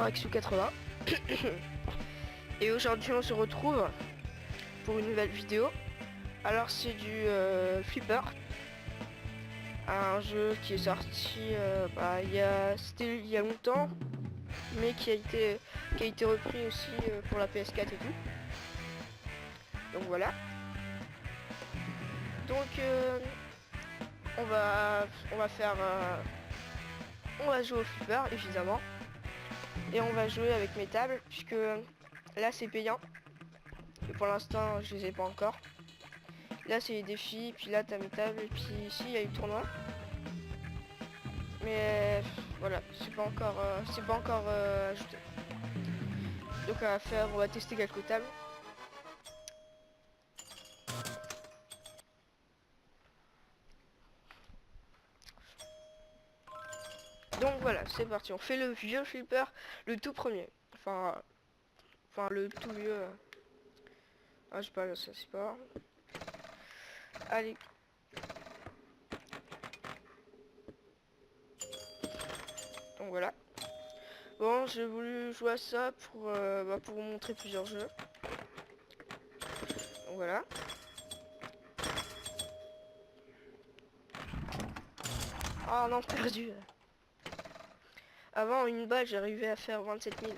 Rexu 80. Et aujourd'hui on se retrouve pour une nouvelle vidéo. Alors c'est du Flipper, un jeu qui est sorti c'était il y a longtemps, mais qui a été repris aussi pour la PS4 et tout. Donc voilà. Donc on va jouer au Flipper évidemment, et on va jouer avec mes tables puisque là c'est payant et pour l'instant je les ai pas encore. Là c'est les défis, puis là t'as mes tables, et puis ici il y a eu le tournoi, mais voilà, c'est pas encore ajouté. Donc on va tester quelques tables. Donc voilà, c'est parti, on fait le vieux Flipper, le tout premier, enfin le tout vieux. Ah je sais pas, ça c'est pas. Allez. Donc voilà. Bon, j'ai voulu jouer à ça pour vous montrer plusieurs jeux. Donc voilà. Ah non, perdu. Avant, une balle, j'arrivais à faire 27 000.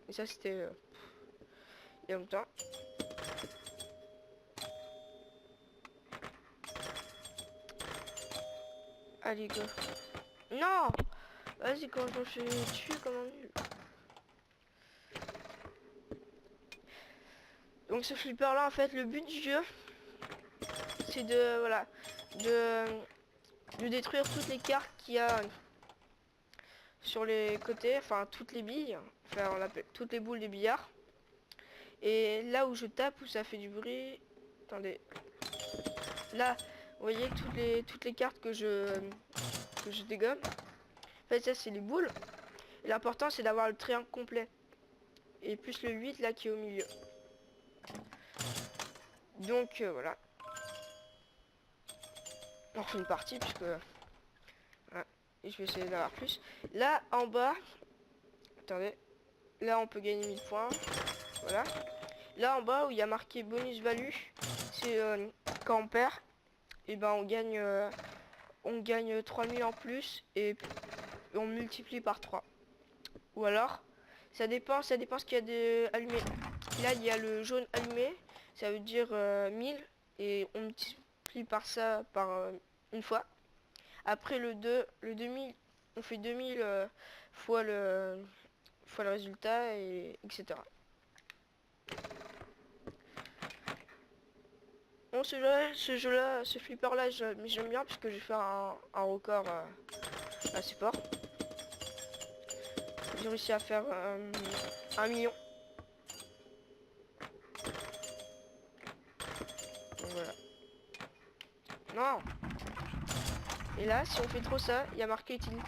Et ça, c'était il y a longtemps. Allez, go. Non! Vas-y, quand je me fais tuer comme un nul. Donc ce flipper là, en fait, le but du jeu, c'est de détruire toutes les cartes qu'il y a sur les côtés, enfin toutes les billes, enfin on appelle toutes les boules des billards. Et là où je tape, où ça fait du bruit, attendez, là, vous voyez toutes les cartes que je dégomme. En fait, ça c'est les boules. Et l'important c'est d'avoir le triangle complet. Et plus le 8 là qui est au milieu. Donc voilà. On refait une partie puisque... Voilà. Et je vais essayer d'avoir plus. Là en bas, attendez, là on peut gagner 1000 points. Voilà. Là en bas où il y a marqué bonus value, c'est quand on perd, et ben on gagne 3000 en plus et on multiplie par 3. Ou alors, ça dépend ce qu'il y a de allumé. Là il y a le jaune allumé, ça veut dire 1000 et on multiplie par ça par une fois. Après le 2000, on fait 2000 fois le résultat, et etc. Bon, ce flipper là, j'aime bien parce que j'ai fait un record assez fort. J'ai réussi à faire 1 million. Donc voilà. Non. Et là, si on fait trop ça, il y a marqué tilt.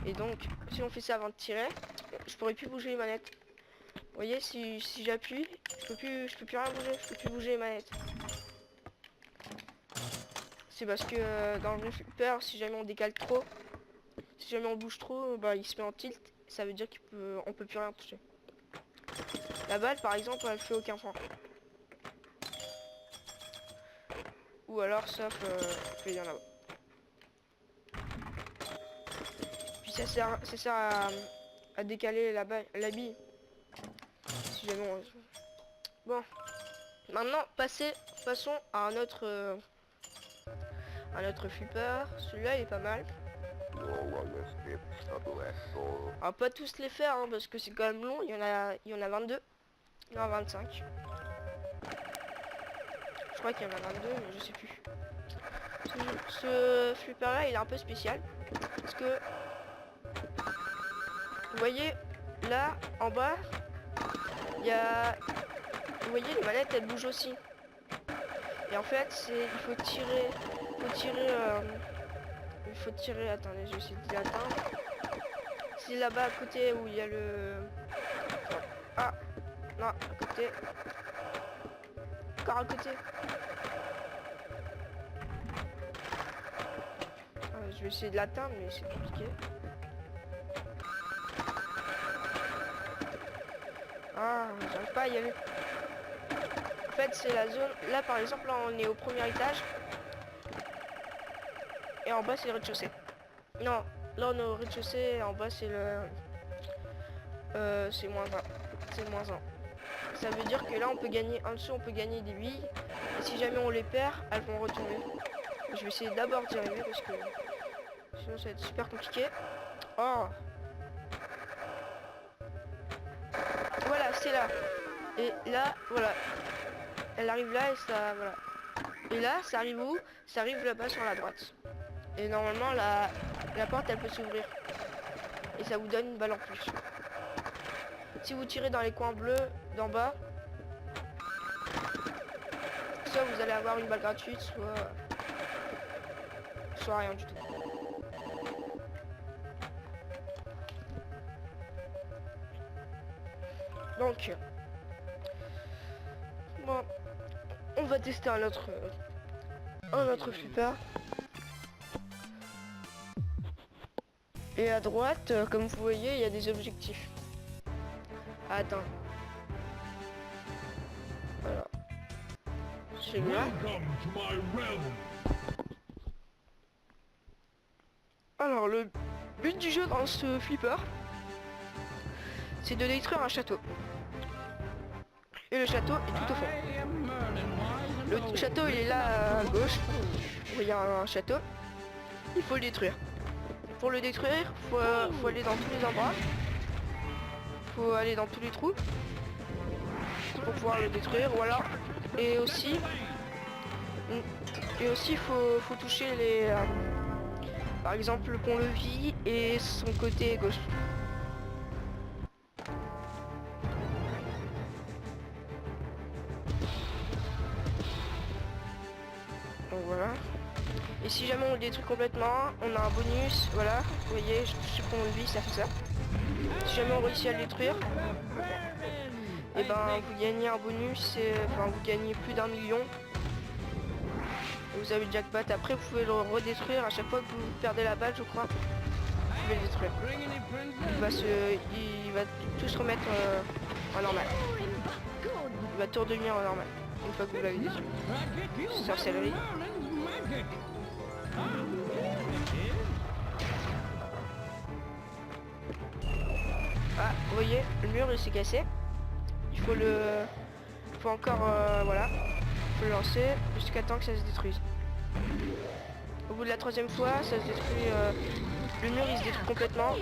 Et donc, si on fait ça avant de tirer, je pourrais plus bouger les manettes. Vous voyez, si j'appuie, je peux plus rien bouger, je peux plus bouger les manettes. C'est parce que dans le flipper, si jamais on décale trop, si jamais on bouge trop, bah il se met en tilt. Ça veut dire qu'on peut plus rien toucher. La balle par exemple, elle fait aucun point. Ou alors sauf qu'il y en a. Puis ça sert à décaler la bille. Si jamais on... Bon. Maintenant, passons à un autre flipper. Celui-là il est pas mal. On va pas tous les faire hein, parce que c'est quand même long. Il y en a 22. Non, 25. Je crois qu'il y en a 22, mais je sais plus. Ce flipper là il est un peu spécial parce que vous voyez là en bas il y a, vous voyez les manettes elles bougent aussi, et en fait il faut tirer, attendez je vais essayer de l'atteindre. C'est là-bas à côté où il y a le... Ah non, à côté, encore à côté. Je vais essayer de l'atteindre mais c'est compliqué. Ah, j'arrive pas à y aller. En fait, c'est la zone... Là, par exemple, là, on est au premier étage. Et en bas, c'est le rez-de-chaussée. Non, là, on est au rez-de-chaussée. Et en bas, c'est le... c'est moins 1. C'est moins 1. Ça veut dire que là, on peut gagner... En dessous, on peut gagner des billes. Et si jamais on les perd, elles vont retomber. Je vais essayer d'abord d'y arriver parce que... Sinon, ça va être super compliqué. Oh! Voilà, c'est là. Et là, voilà. Elle arrive là et ça, voilà. Et là, ça arrive où? Ça arrive là-bas sur la droite. Et normalement, la porte, elle peut s'ouvrir. Et ça vous donne une balle en plus. Si vous tirez dans les coins bleus d'en bas, soit vous allez avoir une balle gratuite, soit rien du tout. Donc, bon, on va tester un autre flipper. Et à droite, comme vous voyez, il y a des objectifs. Attends. Voilà. Celui-là. Alors, le but du jeu dans ce flipper, c'est de détruire un château. Et le château est tout au fond. Le château, il est là à gauche, où il y a un château. Il faut le détruire. Pour le détruire, faut aller dans tous les endroits. Faut aller dans tous les trous pour pouvoir le détruire. Ou alors, et aussi, faut toucher les, par exemple, le pont-levis et son côté gauche. Donc voilà. Et si jamais on le détruit complètement, on a un bonus, voilà, vous voyez, je touche le pont-levis, ça fait ça. Si jamais on réussit à le détruire, et ben vous gagnez un bonus, enfin vous gagnez plus d'1 million. Vous avez le jackpot, après vous pouvez le redétruire à chaque fois que vous perdez la balle, je crois. Vous pouvez le détruire. Il va tout se remettre en normal. Il va tout redevenir en normal, une fois que vous l'avez détruit. Sorcellerie. Ah, vous voyez, le mur il s'est cassé. Il faut encore, voilà, faut le lancer jusqu'à temps que ça se détruise. Au bout de la troisième fois, ça se détruit, le mur il se détruit complètement.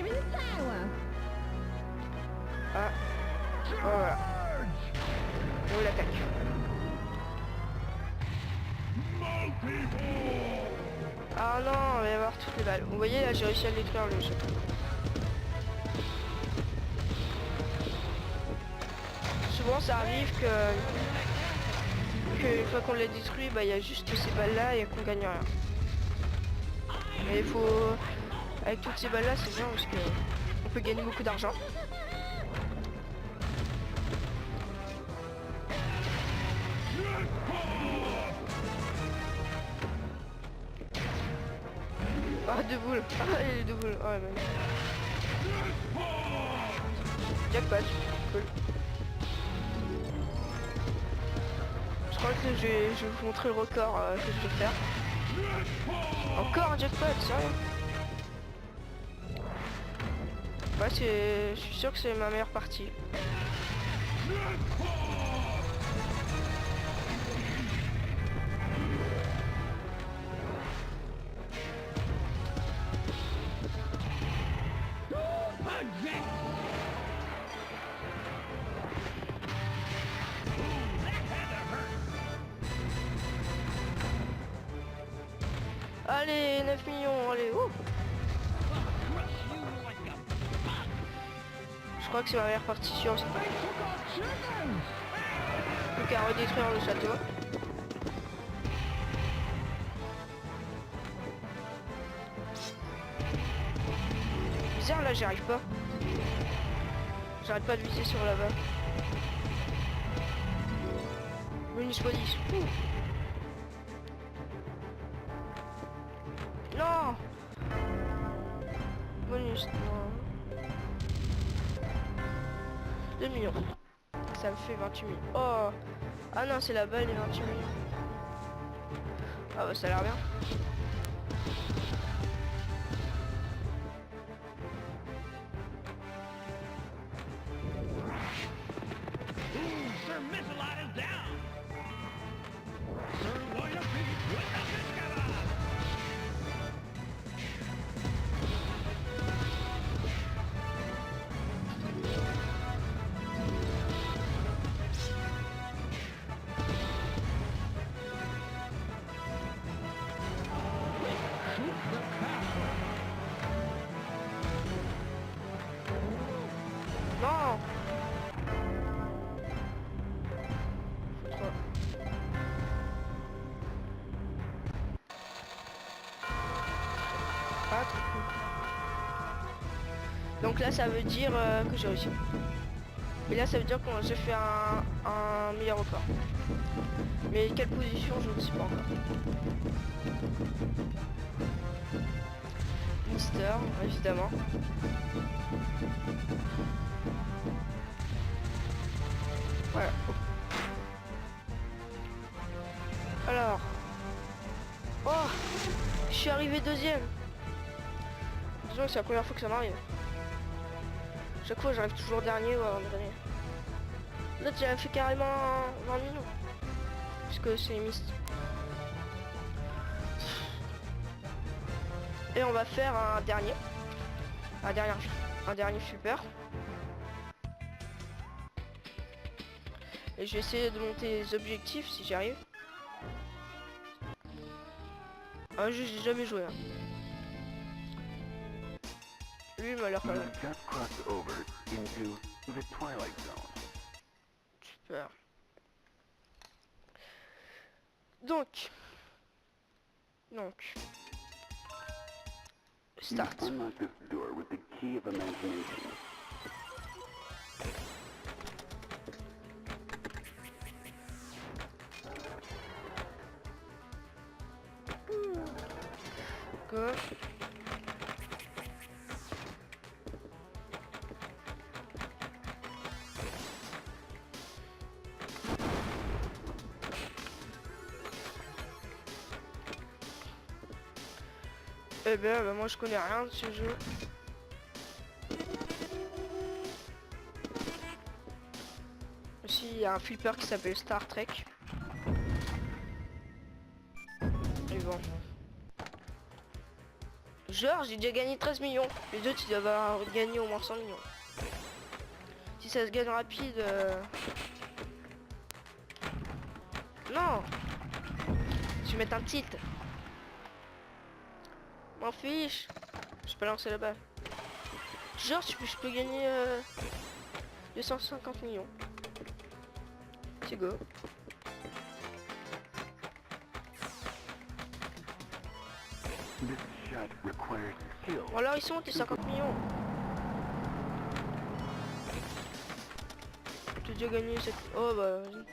Ah, voilà. Et on l'attaque. Ah non, il va y avoir toutes les balles. Vous voyez, là j'ai réussi à le détruire le château. Souvent ça arrive que une fois qu'on l'a détruit, bah il y a juste ces balles là et qu'on gagne rien. Mais il faut, avec toutes ces balles là, c'est bien parce que on peut gagner beaucoup d'argent. Ah, deux boules. Ah, les deux boules. Ouais, même. Jackpot. Cool. Je crois que je vais vous montrer le record que je vais faire. Encore un jackpot, sérieux? Ouais, je suis sûr que c'est ma meilleure partie. Allez, 9 millions, allez, ouh. Je crois que c'est ma meilleure partie sur cette partie. Plus qu'à redétruire le château. Bizarre, là, j'y arrive pas. J'arrête pas de viser sur là-bas. Bonus police. Non. Bonus, non. 2 millions. ça me fait 28 000. Oh. Ah non, c'est la balle les 28 000. Ah bah ça a l'air bien. Non. Ah, trop cool. Donc là, ça veut dire que j'ai réussi. Et là, ça veut dire que j'ai fait un meilleur record. Mais quelle position, je ne sais pas encore. Mister, évidemment. Voilà. Alors. Oh, je suis arrivé deuxième. Disons que c'est la première fois que ça m'arrive. Chaque fois, j'arrive toujours dernier ou avant-dernier. Là, j'avais fait carrément 20 millions. Puisque c'est mist. Et on va faire un dernier. Un dernier super. Et je vais essayer de monter les objectifs si j'y arrive. Un jeu j'ai jamais joué. Hein. Lui il m'a l'air pas mal. Super. Donc. Start. Go. Eh ben, moi je connais rien de ce jeu. Aussi il y a un flipper qui s'appelle Star Trek. Et bon. Genre j'ai déjà gagné 13 millions. Les autres ils doivent avoir gagné au moins 100 millions. Si ça se gagne rapide... Non. Je vais mettre un tilt. M'en fiche. Je peux lancer la balle. Genre je peux gagner 250 millions. C'est go. Bon, alors ils sont tes 50 millions. J'ai déjà gagné cette... Oh bah vas-y.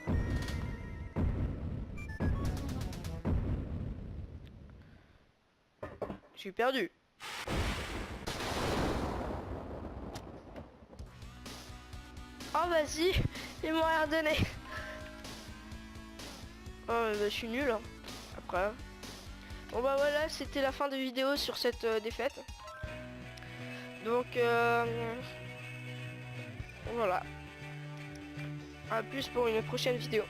Je suis perdu. Oh vas-y, ils m'ont rien donné. Oh bah, je suis nul hein. Après. Bon bah voilà, c'était la fin de vidéo sur cette défaite. Donc voilà. A plus pour une prochaine vidéo.